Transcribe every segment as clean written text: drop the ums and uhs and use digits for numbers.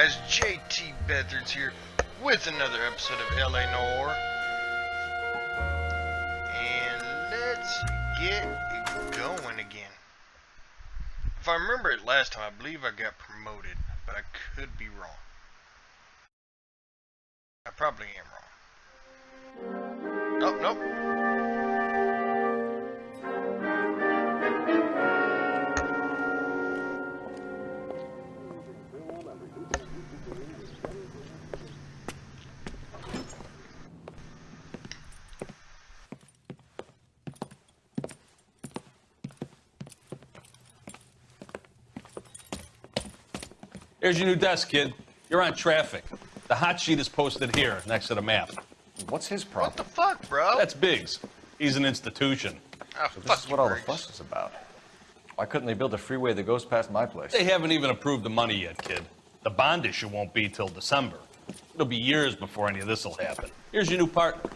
guys, JT Bethard's here with another episode of LA Noir. And let's get it going again. If I remember it last time, I believe I got promoted, but I could be wrong. I probably am wrong. Oh, nope. Here's your new desk, kid. You're on traffic. The hot sheet is posted here, next to the map. What's his problem? What the fuck, bro? That's Biggs. He's an institution. Oh, So fuck this is what all the Briggs. fuss is about. Why couldn't they build a freeway that goes past my place? They haven't even approved the money yet, kid. The bond issue won't be till December. It'll be years before any of this will happen. Here's your new partner,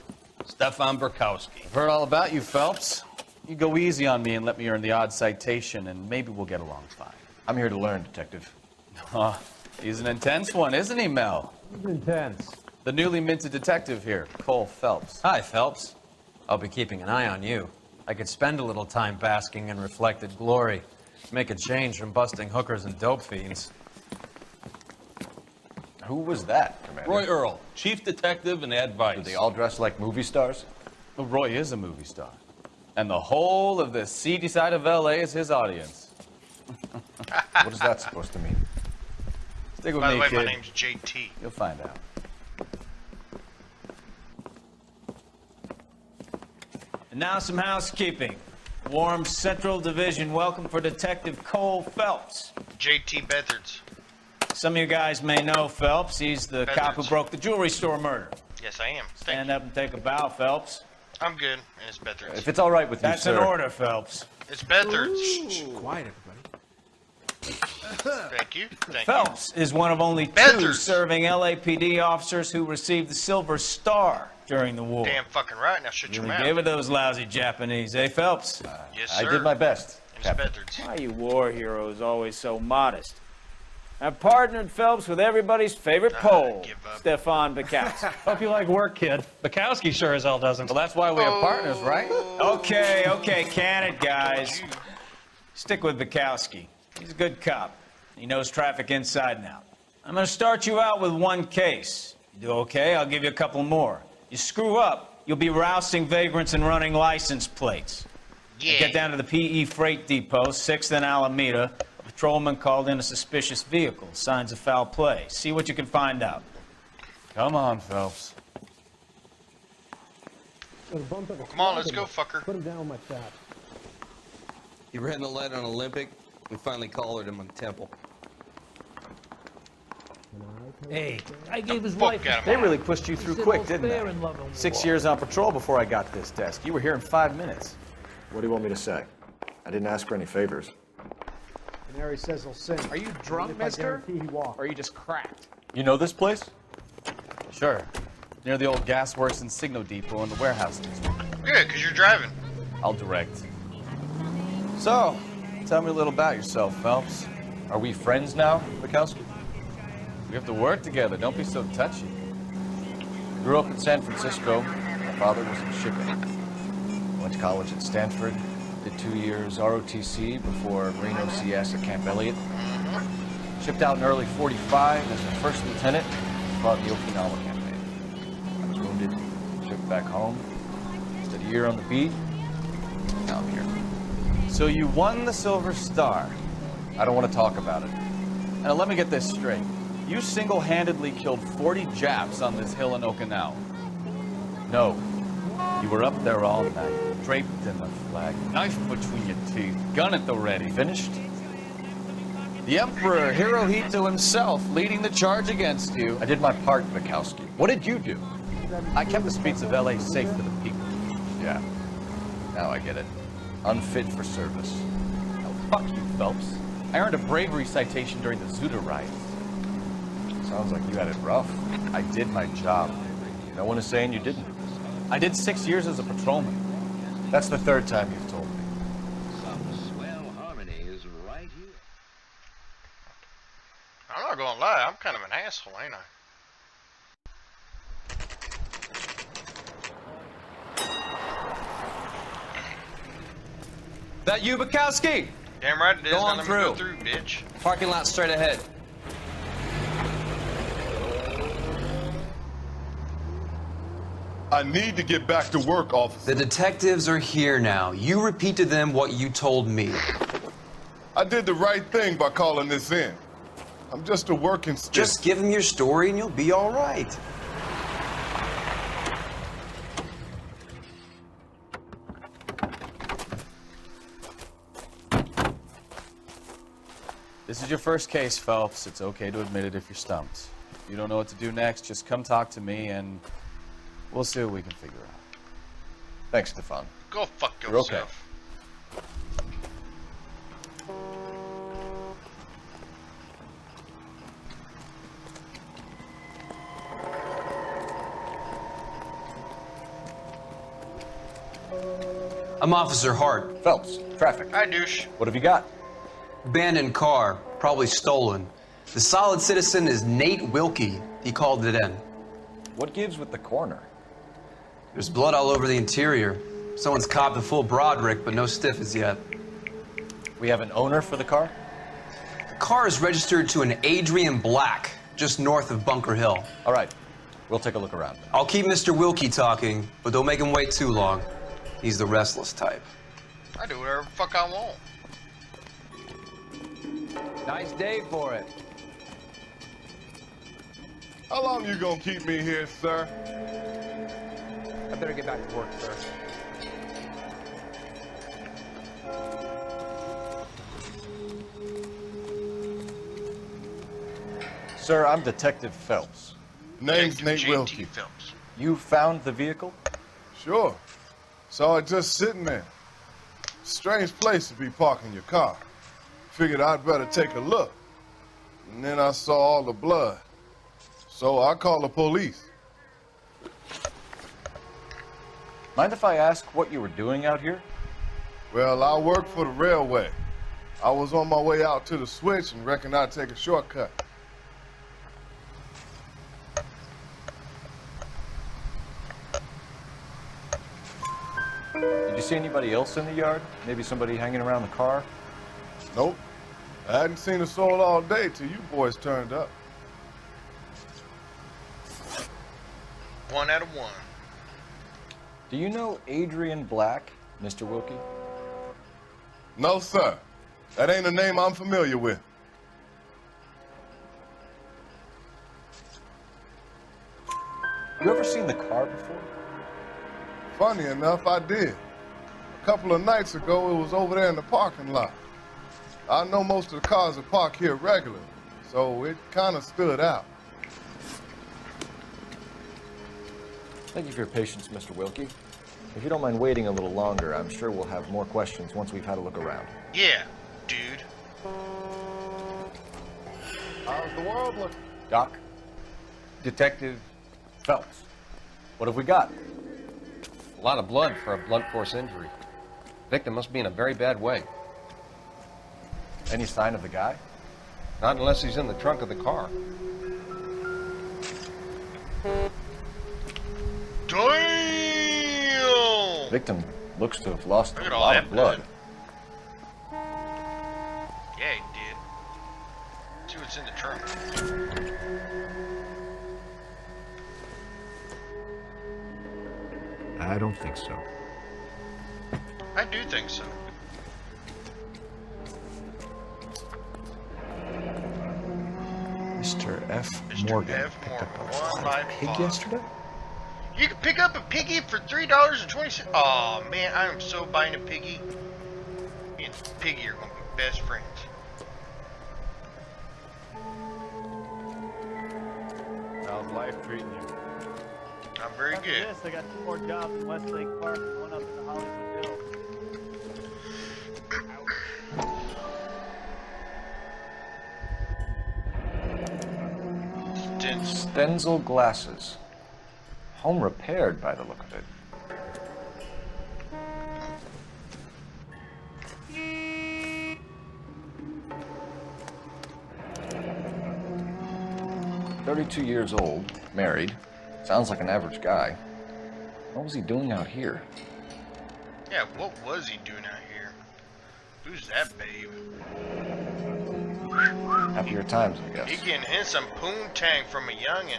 Stefan Burkowski. I've heard all about you, Phelps. You go easy on me and let me earn the odd citation, and maybe we'll get along fine. I'm here to learn, Detective. He's an intense one, isn't he, Mel? He's intense. The newly minted detective here, Cole Phelps. Hi, Phelps. I'll be keeping an eye on you. I could spend a little time basking in reflected glory. Make a change from busting hookers and dope fiends. Who was that, Commander? Roy Earl, chief detective and advice. Do they all dress like movie stars? Well, Roy is a movie star. And the whole of the seedy side of L.A. is his audience. What is that supposed to mean? Stick with By the me, way, kid. my name's JT. You'll find out. And now some housekeeping. Warm Central Division welcome for Detective Cole Phelps. JT Bethard's. Some of you guys may know Phelps. He's the cop who Bethard's. broke the jewelry store murder. Yes, I am. Thank Stand you. up and take a bow, Phelps. I'm good, and it's Bethard's. If it's all right with you, That's sir. an order, Phelps. It's Bethard's. Quiet, everybody. Thank you. Thank you. Phelps is one of only two Bethard's. serving LAPD officers who received the Silver Star during the war. Damn fucking right. Now shut your Really mouth. gave it those lousy Japanese, eh, Phelps? Yes, I sir. did my best, It's Captain. Bethard's. Why are you war heroes always so modest? I've partnered Phelps with everybody's favorite Pole, give up. Stefan Burkowski. Hope you like work, kid. Bukowski sure as hell doesn't. Well, that's why we have partners, right? Okay, can it, guys. Stick with Bukowski. He's a good cop. He knows traffic inside and out. I'm going to start you out with one case. You do okay, I'll give you a couple more. You screw up, you'll be rousting vagrants and running license plates. Yeah. Get down to the PE Freight Depot, 6th and Alameda. A patrolman called in a suspicious vehicle. Signs of foul play. See what you can find out. Come on, Phelps. Come on, let's go, fucker. Put him down my trap. He ran the light on Olympic and finally collared him on Temple. Hey, I gave his Fuck wife. out of They my really pushed you through quick, didn't fair they? and love and 6 war. years on patrol before I got to this desk. You were here in 5 minutes. What do you want me to say? I didn't ask for any favors. Canary says he'll sing. Are you drunk, If I mister? guarantee he walks. Or are you just cracked? You know this place? Sure. Near the old gasworks and Signo Depot and the warehouse district. Good, because you're driving. I'll direct. So, tell me a little about yourself, Phelps. Are we friends now, Bukowski? We have to work together. Don't be so touchy. Grew up in San Francisco. My father was in shipping. Went to college at Stanford. Did 2 years ROTC before Reno CS at Camp Elliott. Shipped out in early 45 as a first lieutenant. Fought the Okinawa campaign. I was wounded. Shipped back home. Did a year on the beat. Now I'm here. So you won the Silver Star. I don't want to talk about it. Now let me get this straight. You single-handedly killed 40 Japs on this hill in Okinawa. No. You were up there all night, draped in the flag, knife between your teeth, gun at the ready. Finished? The Emperor Hirohito himself leading the charge against you. I did my part, Bukowski. What did you do? I kept the streets of L.A. safe for the people. Yeah. Now I get it. Unfit for service. Now, fuck you, Phelps. I earned a bravery citation during the Zuda riots. Sounds like you had it rough. I did my job. No one is saying you didn't. I did 6 years as a patrolman. That's the third time you've told me. I'm not gonna lie, I'm kind of an asshole, ain't I? That you, Bukowski? Damn right it is. Go Now on let me go through. through, bitch. Parking lot straight ahead. I need to get back to work, officer. The detectives are here now. You repeat to them what you told me. I did the right thing by calling this in. I'm just a working stick. Just give them your story and you'll be all right. This is your first case, Phelps. It's okay to admit it if you're stumped. If you don't know what to do next, just come talk to me and we'll see what we can figure out. Thanks, Stefan. Go fuck You're okay. yourself. I'm Officer Hart. Phelps, traffic. Hi, douche. What have you got? Abandoned car, probably stolen. The solid citizen is Nate Wilkie. He called it in. What gives with the corner? There's blood all over the interior. Someone's copped a full Broderick, but no stiff as yet. We have an owner for the car? The car is registered to an Adrian Black, just north of Bunker Hill. All right, we'll take a look around. I'll keep Mr. Wilkie talking, but don't make him wait too long. He's the restless type. I do whatever the fuck I want. Nice day for it. How long you gonna keep me here, sir? I better get back to work, sir. Sir, I'm Detective Phelps. Name's Nate JT Wilkie. Phelps. You found the vehicle? Sure. Saw it just sitting there. Strange place to be parking your car. Figured I'd better take a look. And then I saw all the blood. So I called the police. Mind if I ask what you were doing out here? Well, I work for the railway. I was on my way out to the switch and reckoned I'd take a shortcut. Did you see anybody else in the yard? Maybe somebody hanging around the car? Nope. I hadn't seen a soul all day till you boys turned up. 1 out of 1. Do you know Adrian Black, Mr. Wilkie? No, sir. That ain't a name I'm familiar with. You ever seen the car before? Funny enough, I did. A couple of nights ago, it was over there in the parking lot. I know most of the cars are parked here regularly, so it kind of stood out. Thank you for your patience, Mr. Wilkie. If you don't mind waiting a little longer, I'm sure we'll have more questions once we've had a look around. Yeah, dude. How's the world looking? Doc? Detective Phelps. What have we got? A lot of blood for a blunt force injury. Victim must be in a very bad way. Any sign of the guy? Not unless he's in the trunk of the car. Damn! Victim looks to have lost Look a at all lot that of blood. Yeah, he did. See what's in the trunk. I don't think so. I do think so. Mr. F. Mr. Morgan F. picked up Morgan, a one live by pig five. yesterday? You can pick up a piggy for $3.20. Oh man, I am so buying a piggy. Me and Piggy are gonna be best friends. How's life treating you? I'm very good. Yes, I got 2 more jobs in Westlake Park and 1 up in the Hollywood Hills. Stenzel glasses. Home repaired by the look of it. 32 years old, married. Sounds like an average guy. What was he doing out here? Yeah, what was he doing out here? Who's that babe? Happier times, I guess. He getting in some poontang from a youngin'.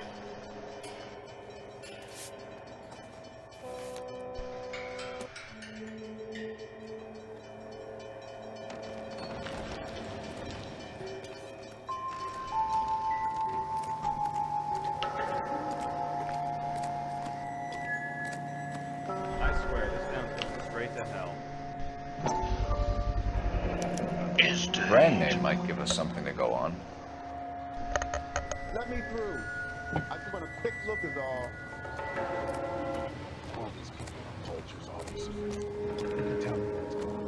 I swear, this town's going straight to hell. The brand name might give us something to go on. Let me through. I just want a quick look is all. All these people are vultures, obviously. You can tell me what's going on.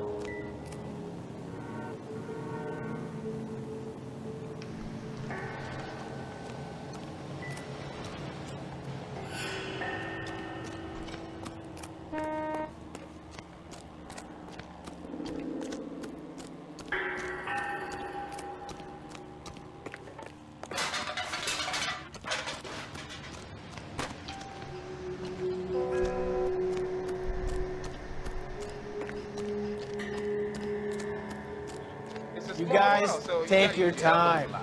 You guys, take your time.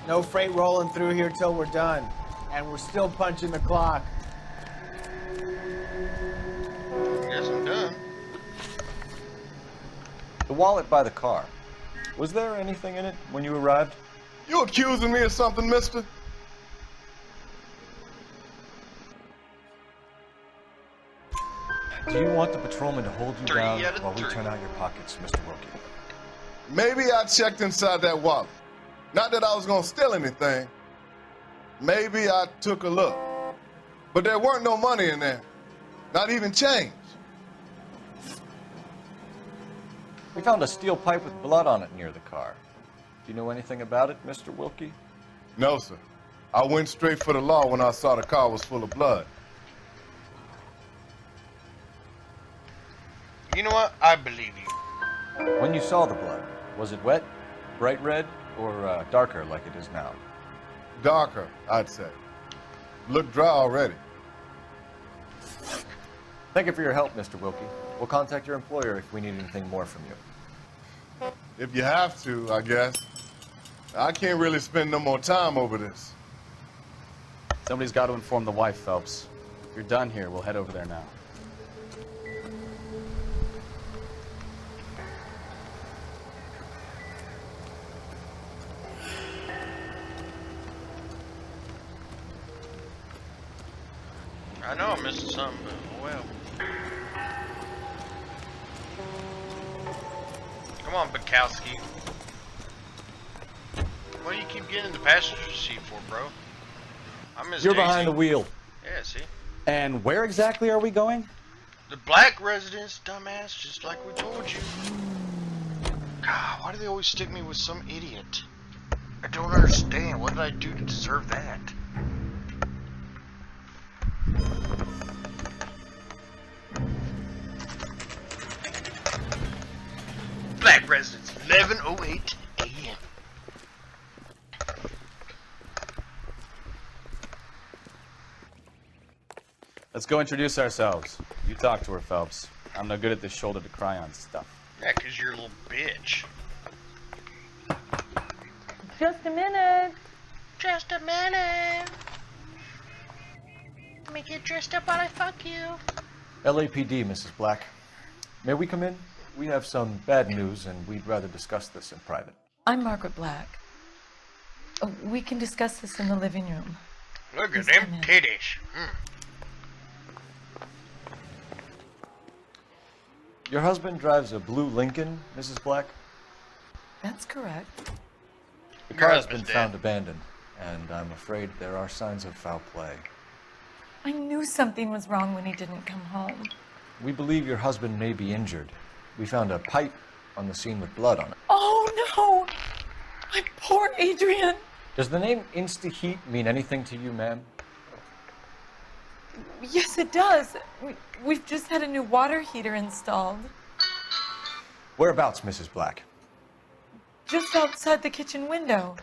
No freight rolling through here till we're done. And we're still punching the clock. Guess I'm done. The wallet by the car. Was there anything in it when you arrived? You accusing me of something, mister? Do you want the patrolman to hold you 3 down out of while we 3. turn out your pockets, Mr. Wilkie? Maybe I checked inside that wallet. Not that I was gonna steal anything. Maybe I took a look. But there weren't no money in there. Not even change. We found a steel pipe with blood on it near the car. Do you know anything about it, Mr. Wilkie? No, sir. I went straight for the law when I saw the car was full of blood. You know what? I believe you. When you saw the blood, was it wet, bright red, or darker like it is now? Darker, I'd say. Looked dry already. Thank you for your help, Mr. Wilkie. We'll contact your employer if we need anything more from you. If you have to, I guess. I can't really spend no more time over this. Somebody's got to inform the wife, Phelps. If you're done here, we'll head over there now. I know I'm missing something, but oh well. Come on, Bukowski. What do you keep getting in the passenger seat for, bro? I miss You're Daisy. behind the wheel. Yeah, see? And where exactly are we going? The black residence, dumbass, just like we told you. God, why do they always stick me with some idiot? I don't understand. What did I do to deserve that? Black residence, 11:08 a.m. Let's go introduce ourselves. You talk to her, Phelps. I'm no good at this shoulder to cry on stuff. Yeah, 'cause you're a little bitch. Just a minute. Just a minute. Let me get dressed up while I fuck you. LAPD, Mrs. Black. May we come in? We have some bad news, and we'd rather discuss this in private. I'm Margaret Black. We can discuss this in the living room. Look at Please them come in. titties. Your husband drives a blue Lincoln, Mrs. Black? That's correct. The Your car has husband's been dead. found abandoned, and I'm afraid there are signs of foul play. I knew something was wrong when he didn't come home. We believe your husband may be injured. We found a pipe on the scene with blood on it. Oh no! My poor Adrian! Does the name Insta-Heat mean anything to you, ma'am? Yes, it does. We've just had a new water heater installed. Whereabouts, Mrs. Black? Just outside the kitchen window.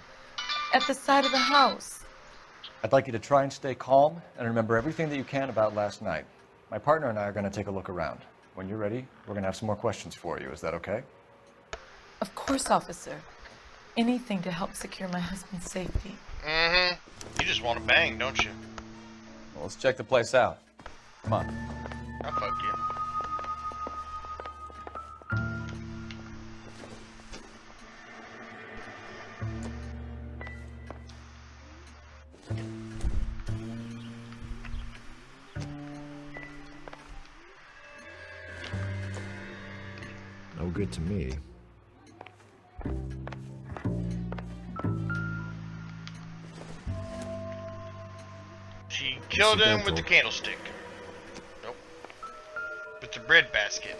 At the side of the house. I'd like you to try and stay calm and remember everything that you can about last night. My partner and I are going to take a look around. When you're ready, we're going to have some more questions for you. Is that okay? Of course, officer. Anything to help secure my husband's safety. Mm-hmm. You just want to bang, don't you? Well, let's check the place out. Come on. I fuck you. No good to me. She killed him with the candlestick. Nope. With the bread basket.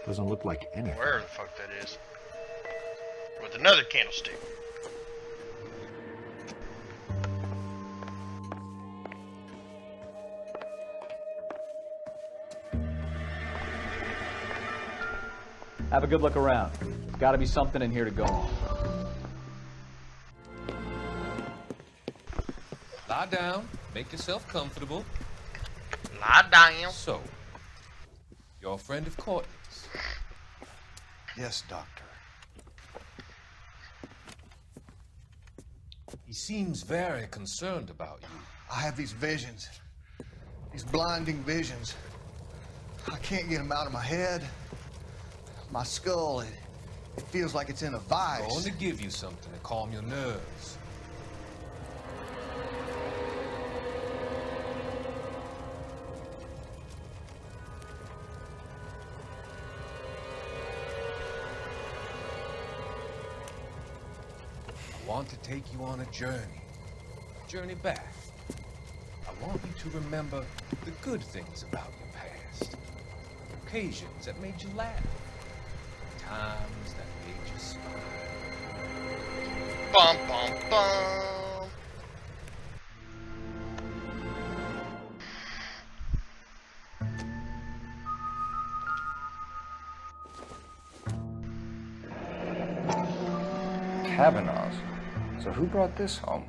Doesn't look like anything. Wherever the fuck that is. With another candlestick. Have a good look around. There's got to be something in here to go on. Lie down. Make yourself comfortable. Lie down. So, you're a friend of Courtney's. Yes, Doctor. He seems very concerned about you. I have these visions. These blinding visions. I can't get them out of my head. My skull, it feels like it's in a vice. I'm going to give you something to calm your nerves. I want to take you on a journey back. I want you to remember the good things about your past, occasions that made you laugh, times that made you smile. Bum bum bum. Kavanaugh's. So who brought this home?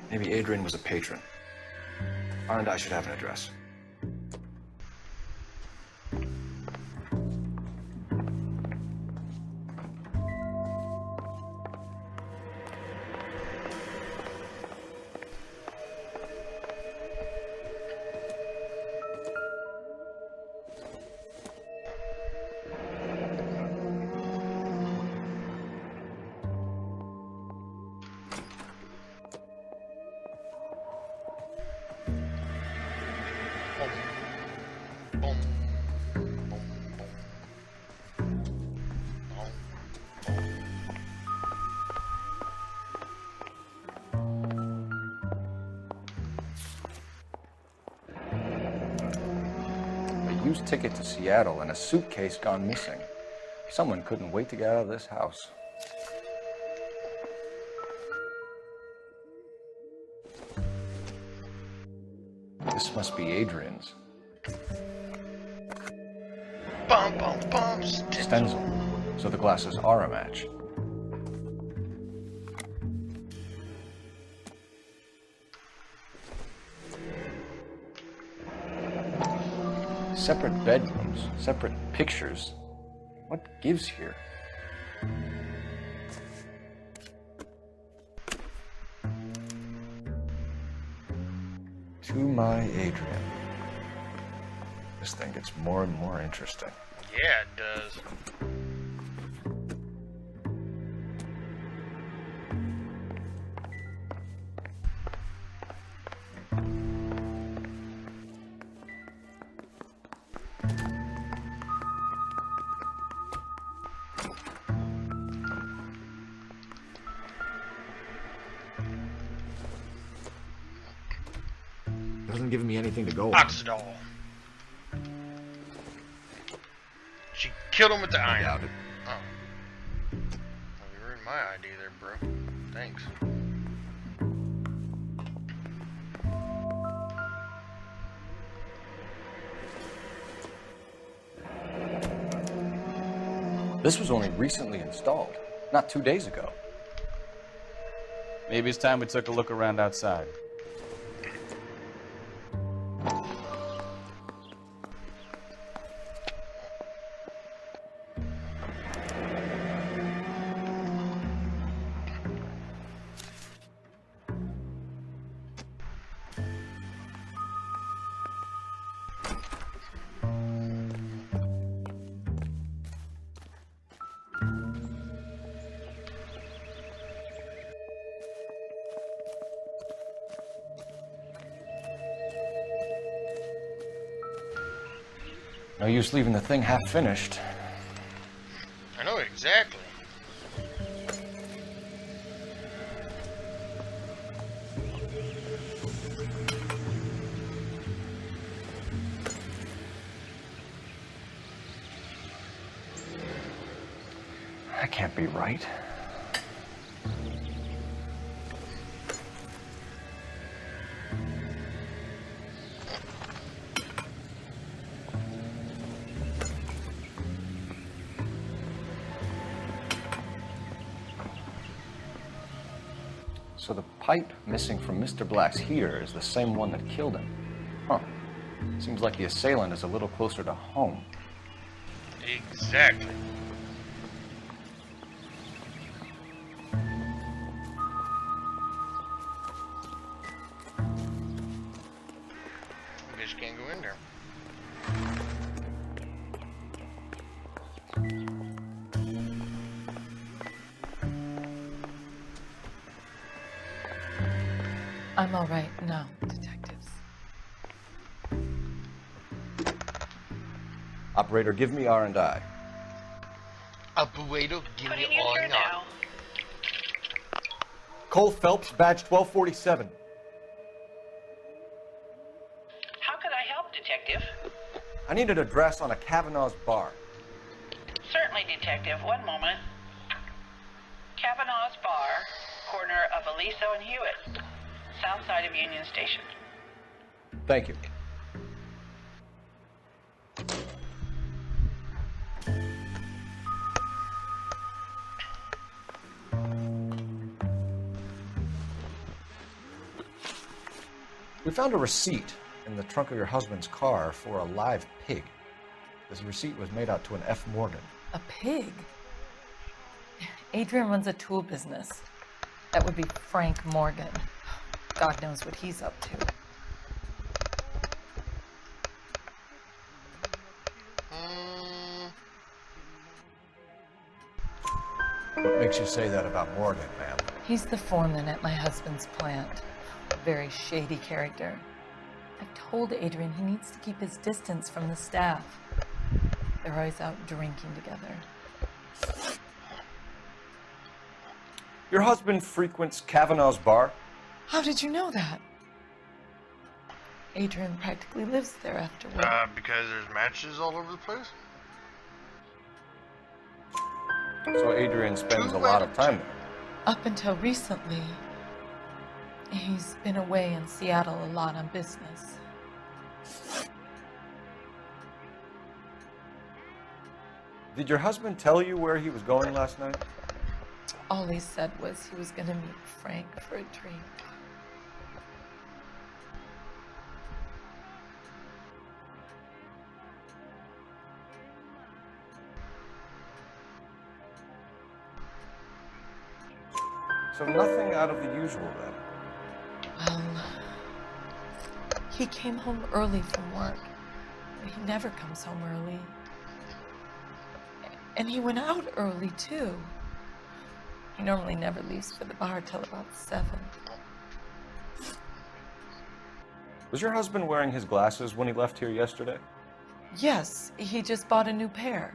Maybe Adrian was a patron. And I should have an address. Used ticket to Seattle and a suitcase gone missing. Someone couldn't wait to get out of this house. This must be Adrian's. Bum bum bum. Stencil. So the glasses are a match. Separate bedrooms, separate pictures. What gives here? To my Adrian. This thing gets more and more interesting. Yeah, it does. Doesn't give me anything to go on. Oxidol. She killed him with the iron. doubt it. Oh. Well, you ruined my ID there, bro. Thanks. This was only recently installed, not 2 days ago. Maybe it's time we took a look around outside. No use leaving the thing half finished. I know exactly. That can't be right. So the pipe missing from Mr. Black's heater is the same one that killed him. Huh. Seems like the assailant is a little closer to home. Exactly. I guess you can't go in there. I'm all right now, detectives. Operator, give me R&I. Operator, give me R&I. now. Cole Phelps, badge 1247. How can I help, Detective? I need an address on a Kavanaugh's bar. Certainly, Detective. One moment. Kavanaugh's Bar, corner of Aliso and Hewitt, south side of Union Station. Thank you. We found a receipt in the trunk of your husband's car for a live pig. This receipt was made out to an F. Morgan. A pig? Adrian runs a tool business. That would be Frank Morgan. God knows what he's up to. What makes you say that about Morgan, ma'am? He's the foreman at my husband's plant. A very shady character. I've told Adrian he needs to keep his distance from the staff. They're always out drinking together. Your husband frequents Kavanaugh's bar? How did you know that? Adrian practically lives there after work. Because there's matches all over the place? So Adrian spends a lot of time there. Up until recently, he's been away in Seattle a lot on business. Did your husband tell you where he was going last night? All he said was he was going to meet Frank for a drink. So nothing out of the usual then? Well, he came home early from work. He never comes home early. And he went out early, too. He normally never leaves for the bar till about 7. Was your husband wearing his glasses when he left here yesterday? Yes, he just bought a new pair.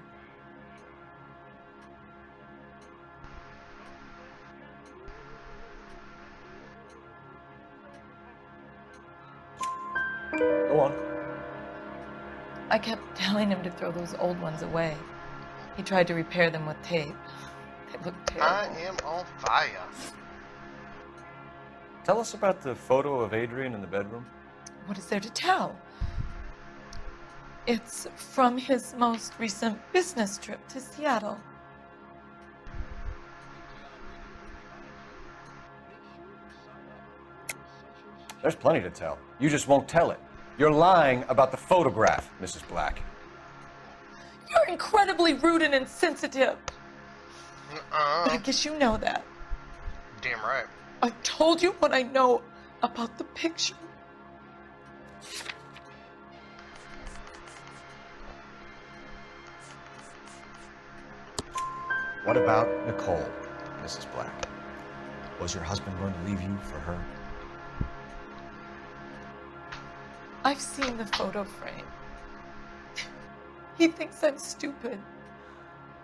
Go on. I kept telling him to throw those old ones away. He tried to repair them with tape. They look terrible. I am on fire. Tell us about the photo of Adrian in the bedroom. What is there to tell? It's from his most recent business trip to Seattle. There's plenty to tell. You just won't tell it. You're lying about the photograph, Mrs. Black. You're incredibly rude and insensitive. But I guess you know that. Damn right. I told you what I know about the picture. What about Nicole, Mrs. Black? Was your husband going to leave you for her? I've seen the photo frame. He thinks I'm stupid.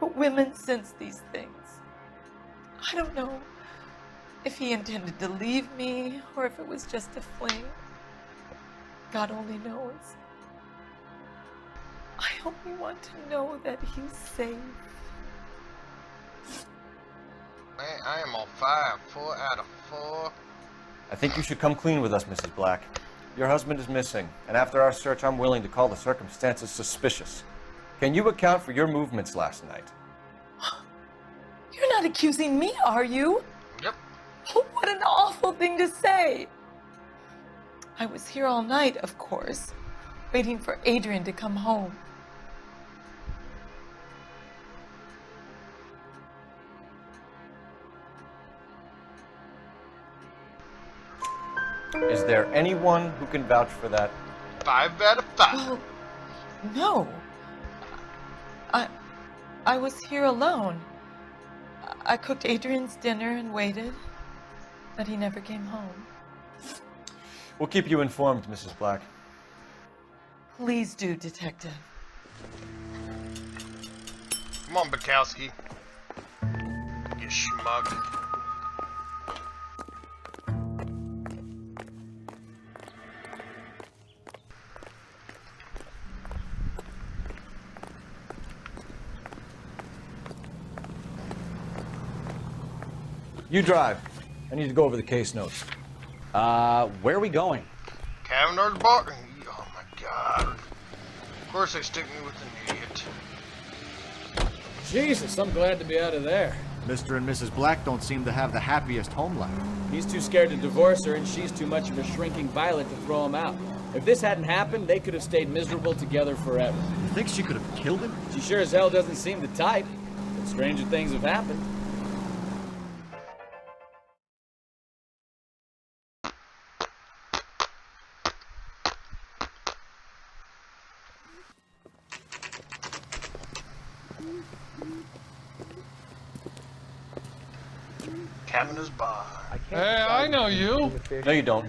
But women sense these things. I don't know if he intended to leave me or if it was just a fling. God only knows. I only want to know that he's safe. Man, I am on fire. 4 out of 4. I think you should come clean with us, Mrs. Black. Your husband is missing, and after our search, I'm willing to call the circumstances suspicious. Can you account for your movements last night? You're not accusing me, are you? Yep. What an awful thing to say. I was here all night, of course, waiting for Adrian to come home. Is there anyone who can vouch for that? 5 out of 5. Well, no. I was here alone. I cooked Adrian's dinner and waited, but he never came home. We'll keep you informed, Mrs. Black. Please do, Detective. Come on, Bukowski. You schmuck. You drive. I need to go over the case notes. Where are we going? Cavanaugh's bar. Oh my god. Of course they stick me with an idiot. Jesus, I'm glad to be out of there. Mr. and Mrs. Black don't seem to have the happiest home life. He's too scared to divorce her, and she's too much of a shrinking violet to throw him out. If this hadn't happened, they could have stayed miserable together forever. You think she could have killed him? She sure as hell doesn't seem the type. But stranger things have happened. Cavanaugh's bar. Hey, I know you. No, you don't.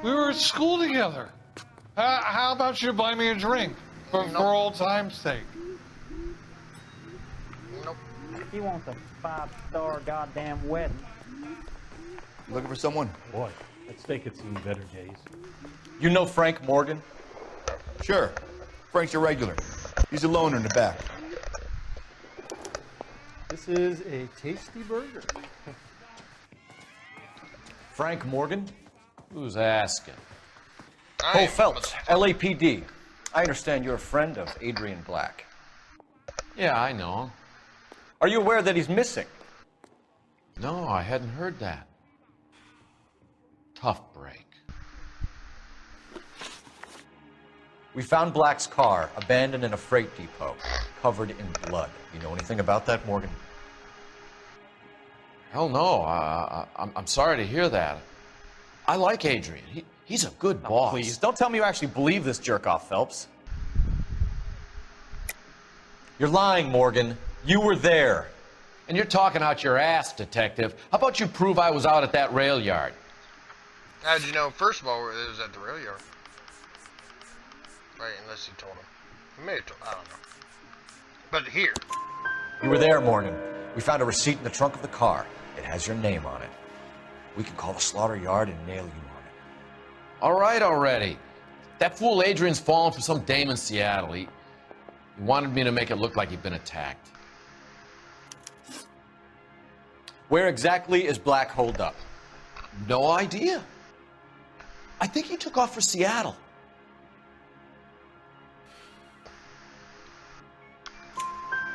We were at school together. How about you buy me a drink for old time's sake? Nope. He wants a 5-star goddamn wedding. Looking for someone? Boy, that steak had seen better days. You know Frank Morgan? Sure. Frank's a regular. He's a loner in the back. This is a tasty burger. Frank Morgan? Who's asking? Cole Phelps, LAPD. I understand you're a friend of Adrian Black. Yeah, I know him. Are you aware that he's missing? No, I hadn't heard that. Tough break. We found Black's car abandoned in a freight depot, covered in blood. You know anything about that, Morgan? Hell no. I'm sorry to hear that. I like Adrian. He's a good boss. Please, don't tell me you actually believe this jerk-off, Phelps. You're lying, Morgan. You were there. And you're talking out your ass, detective. How about you prove I was out at that rail yard? How'd you know? First of all, it was at the rail yard. Right, unless he told him. He may have told, I don't know. But here. You were there, Morgan. We found a receipt in the trunk of the car. It has your name on it. We can call the slaughter yard and nail you on it. All right already. That fool Adrian's fallen for some dame in Seattle. He wanted me to make it look like he'd been attacked. Where exactly is Black holed up? No idea. I think he took off for Seattle.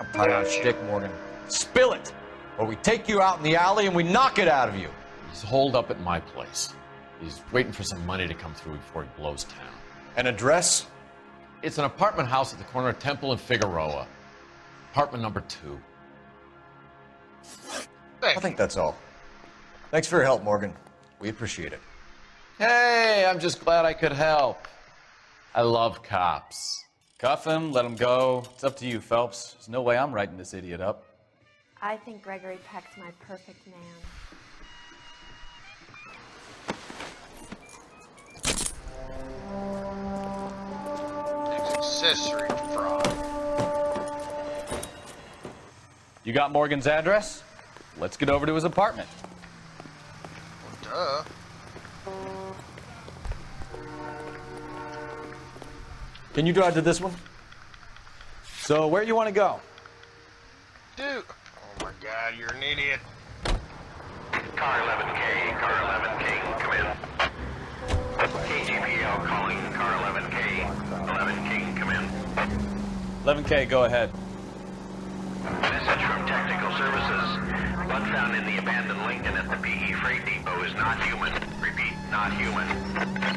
I'm tired of shtick, Morgan. Spill it, or we take you out in the alley and we knock it out of you. He's holed up at my place. He's waiting for some money to come through before he blows town. An address? It's an apartment house at the corner of Temple and Figueroa. Apartment number 2. I think that's all. Thanks for your help, Morgan. We appreciate it. Hey, I'm just glad I could help. I love cops. Cuff him, let him go. It's up to you, Phelps. There's no way I'm writing this idiot up. I think Gregory Peck's my perfect man. Accessory fraud. You got Morgan's address? Let's get over to his apartment. Duh. Can you drive to this one? So, where you want to go? Dude. Oh my god, you're an idiot. Car 11K, car 11K, come in. KGPL calling car 11K, 11K, come in. 11K, go ahead. Message from Technical Services. Blood found in the abandoned Lincoln at the PE Freight Depot is not human. Repeat, not human.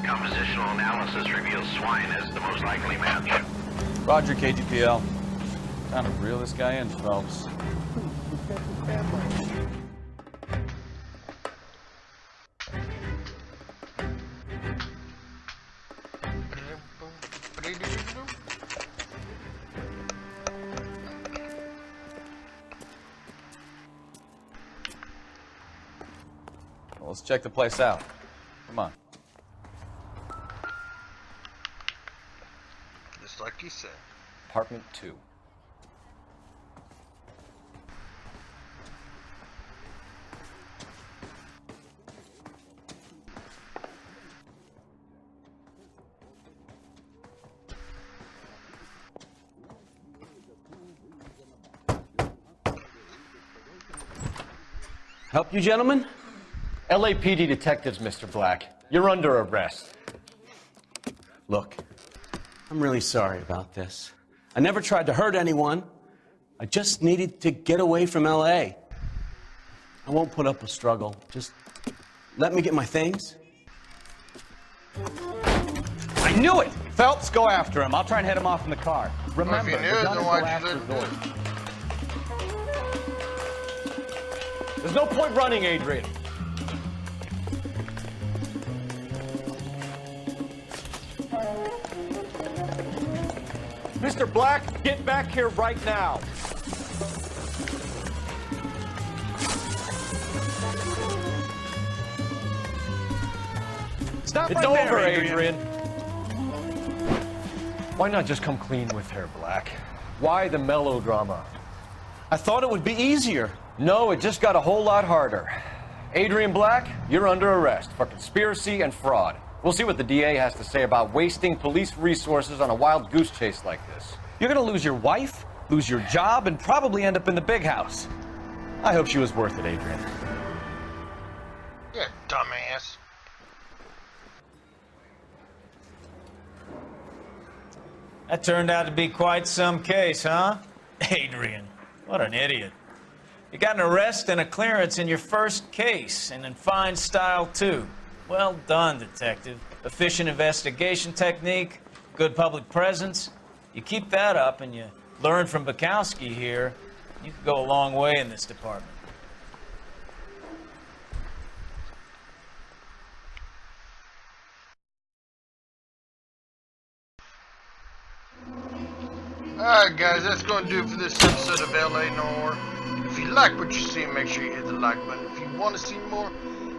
Compositional analysis reveals swine as the most likely match. Roger, KGPL. Time to reel this guy in, Phelps. Well, let's check the place out. Come on. Just like you said. Apartment 2. Help you, gentlemen? LAPD detectives, Mr. Black. You're under arrest. Look, I'm really sorry about this. I never tried to hurt anyone. I just needed to get away from LA. I won't put up a struggle. Just let me get my things. I knew it! Phelps, go after him. I'll try and head him off in the car. Remember, Well, if you knew the it, gun then is why'd the you last let him do resort. it? There's no point running, Adrian. Mr. Black, get back here right now. Stop It's right over, there, Adrian. Why not just come clean with her, Black? Why the melodrama? I thought it would be easier. No, it just got a whole lot harder. Adrian Black, you're under arrest for conspiracy and fraud. We'll see what the DA has to say about wasting police resources on a wild goose chase like this. You're gonna lose your wife, lose your job, and probably end up in the big house. I hope she was worth it, Adrian. Yeah, dumbass. That turned out to be quite some case, huh? Adrian, what an idiot. You got an arrest and a clearance in your first case, and in fine style, too. Well done, detective. Efficient investigation technique, good public presence. You keep that up and you learn from Bukowski here, you could go a long way in this department. Alright guys, that's going to do it for this episode of LA Noir. If you like what you see, make sure you hit the like button. If you want to see more,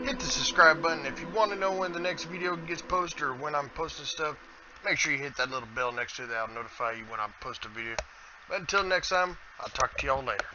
hit the subscribe button. If you want to know when the next video gets posted or when I'm posting stuff, make sure you hit that little bell next to it. That'll notify you when I post a video. But until next time, I'll talk to y'all later.